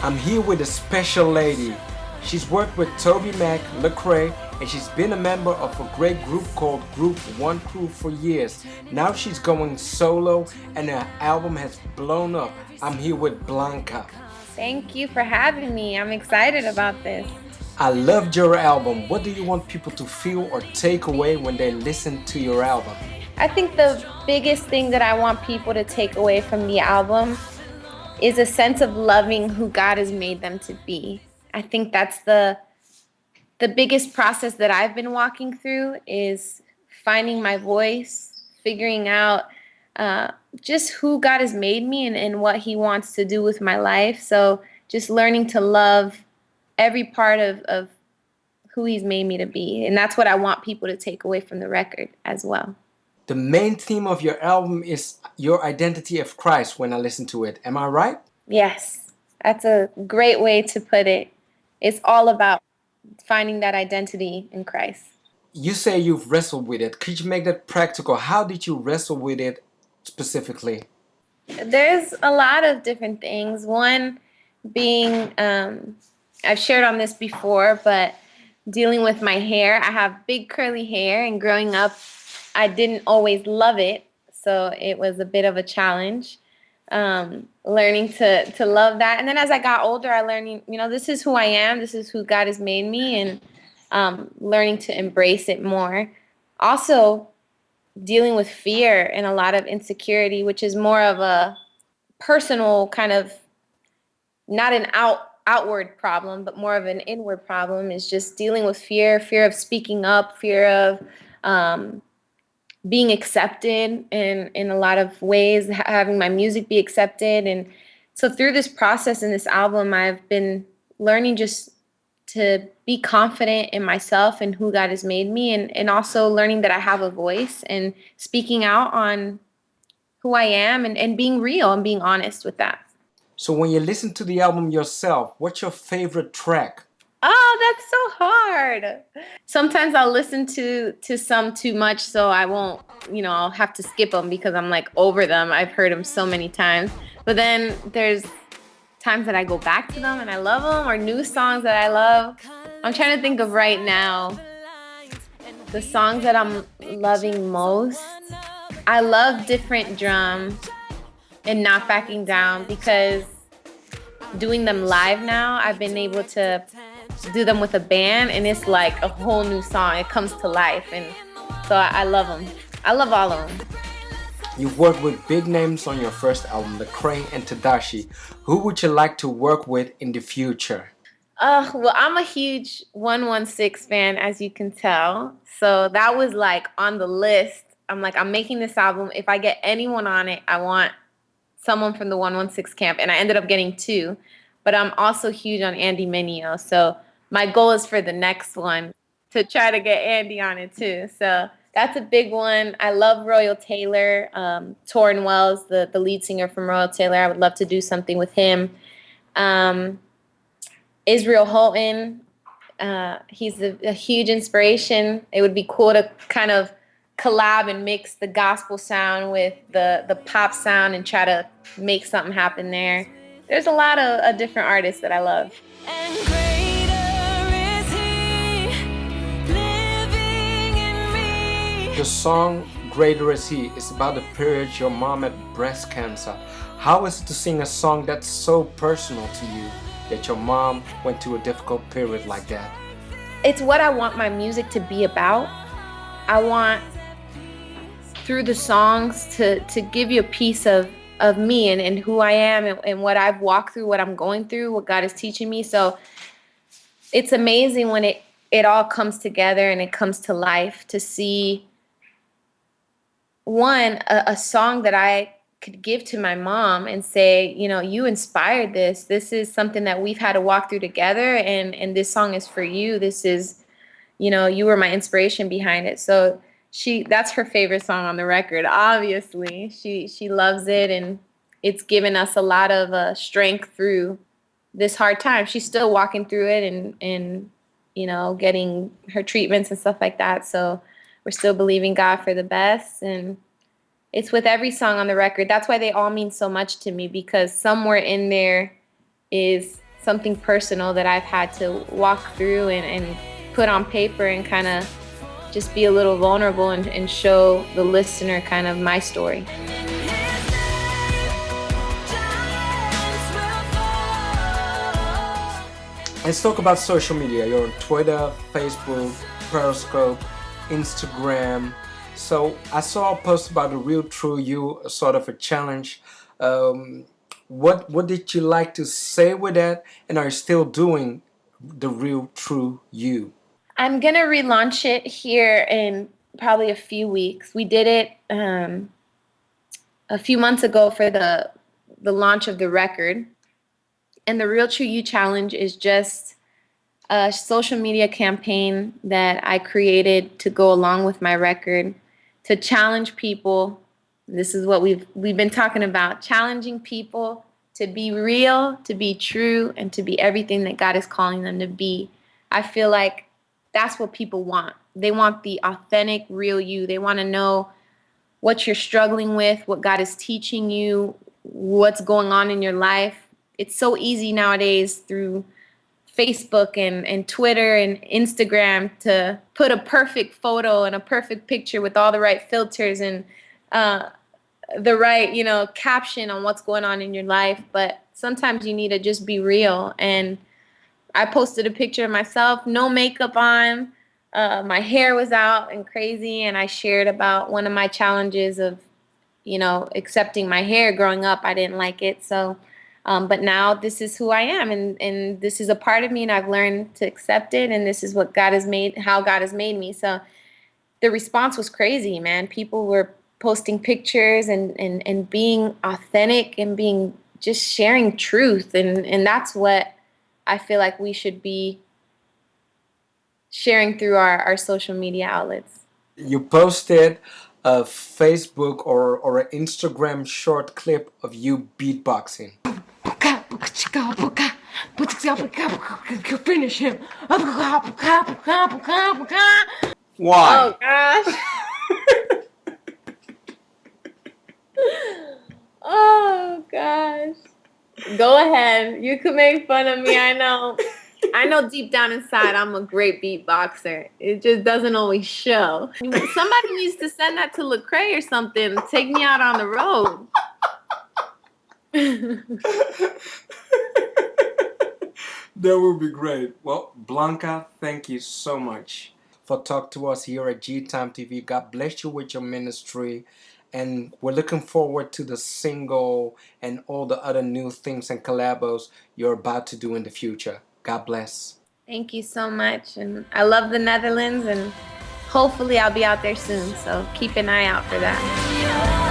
I'm here with a special lady. She's worked with Toby Mac, Lecrae, and she's been a member of a great group called Group One Crew for years. Now she's going solo and her album has blown up. I'm here with Blanca. Thank you for having me. I'm excited about this. I loved your album. What do you want people to feel or take away when they listen to your album? I think the biggest thing that I want people to take away from the album is a sense of loving who God has made them to be. I think that's the biggest process that I've been walking through is finding my voice, figuring out just who God has made me and what He wants to do with my life. So just learning to love every part of who He's made me to be. And that's what I want people to take away from the record as well. The main theme of your album is your identity of Christ when I listen to it. Am I right? Yes, that's a great way to put it. It's all about finding that identity in Christ. You say you've wrestled with it. Could you make that practical? How did you wrestle with it specifically? There's a lot of different things. One being, I've shared on this before, but dealing with my hair. I have big curly hair, and growing up, I didn't always love it. So it was a bit of a challenge learning to love that. And then as I got older, I learned, this is who I am. This is who God has made me, and learning to embrace it more. Also, dealing with fear and a lot of insecurity, which is more of a personal kind of, not an outward problem, but more of an inward problem, is just dealing with fear of speaking up, fear of being accepted in a lot of ways, having my music be accepted. And so through this process in this album, I've been learning just to be confident in myself and who God has made me, and also learning that I have a voice and speaking out on who I am, and being real and being honest with that. So when you listen to the album yourself, what's your favorite track? Oh, that's so hard. Sometimes I'll listen to some too much, so I won't, I'll have to skip them because I'm like over them. I've heard them so many times. But then there's times that I go back to them and I love them, or new songs that I love. I'm trying to think of right now the songs that I'm loving most. I love Different Drum and Not Backing Down because doing them live now, I've been able to do them with a band, and it's like a whole new song. It comes to life, and so I love them. I love all of them. You've worked with big names on your first album, Lecrae and Tadashi. Who would you like to work with in the future? Well, I'm a huge 116 fan, as you can tell. So that was like on the list. I'm like, I'm making this album. If I get anyone on it, I want someone from the 116 camp. And I ended up getting two. But I'm also huge on Andy Mineo. So my goal is for the next one to try to get Andy on it too. So that's a big one. I love Royal Taylor, Torrin Wells, the lead singer from Royal Taylor. I would love to do something with him. Um, Israel Houghton, he's a huge inspiration. It would be cool to kind of collab and mix the gospel sound with the pop sound and try to make something happen there. There's a lot of different artists that I love. And greater is He living in me. The song Greater Is He is about the period your mom had breast cancer. How is it to sing a song that's so personal to you, that your mom went through a difficult period like that? It's what I want my music to be about. I want, through the songs, to give you a piece of me and who I am, and what I've walked through, what I'm going through, what God is teaching me. So it's amazing when it all comes together and it comes to life, to see a song that I could give to my mom and say, you inspired this. This is something that we've had to walk through together, and this song is for you. This is, you were my inspiration behind it. So that's her favorite song on the record. Obviously, she loves it, and it's given us a lot of strength through this hard time. She's still walking through it, and getting her treatments and stuff like that. So we're still believing God for the best, and it's with every song on the record. That's why they all mean so much to me, because somewhere in there is something personal that I've had to walk through and put on paper and kind of just be a little vulnerable and show the listener kind of my story. Let's talk about social media. You're on Twitter, Facebook, Periscope, Instagram. So I saw a post about the real true you, a sort of a challenge. What did you like to say with that? And are you still doing the real true you? I'm gonna relaunch it here in probably a few weeks. We did it a few months ago for the launch of the record. And the Real True You Challenge is just a social media campaign that I created to go along with my record to challenge people. This is what we've been talking about, challenging people to be real, to be true, and to be everything that God is calling them to be. I feel like that's what people want. They want the authentic, real you. They want to know what you're struggling with, what God is teaching you, what's going on in your life. It's so easy nowadays through Facebook and Twitter and Instagram to put a perfect photo and a perfect picture with all the right filters and the right, caption on what's going on in your life. But sometimes you need to just be real. And I posted a picture of myself, no makeup on. My hair was out and crazy. And I shared about one of my challenges of, accepting my hair. Growing up, I didn't like it. So, but now this is who I am. And this is a part of me. And I've learned to accept it. And this is what God has made, how God has made me. So the response was crazy, man. People were posting pictures and being authentic and being just sharing truth. And that's what I feel like we should be sharing through our social media outlets. You posted a Facebook or an Instagram short clip of you beatboxing. Finish him. Why? Oh gosh. Oh gosh. Go ahead. You could make fun of me. I know. I know deep down inside I'm a great beatboxer. It just doesn't always show. Somebody needs to send that to Lecrae or something. Take me out on the road. That would be great. Well, Blanca, thank you so much for talking to us here at G Time TV. God bless you with your ministry. And we're looking forward to the single and all the other new things and collabos you're about to do in the future. God bless. Thank you so much. And I love the Netherlands, and hopefully I'll be out there soon. So keep an eye out for that.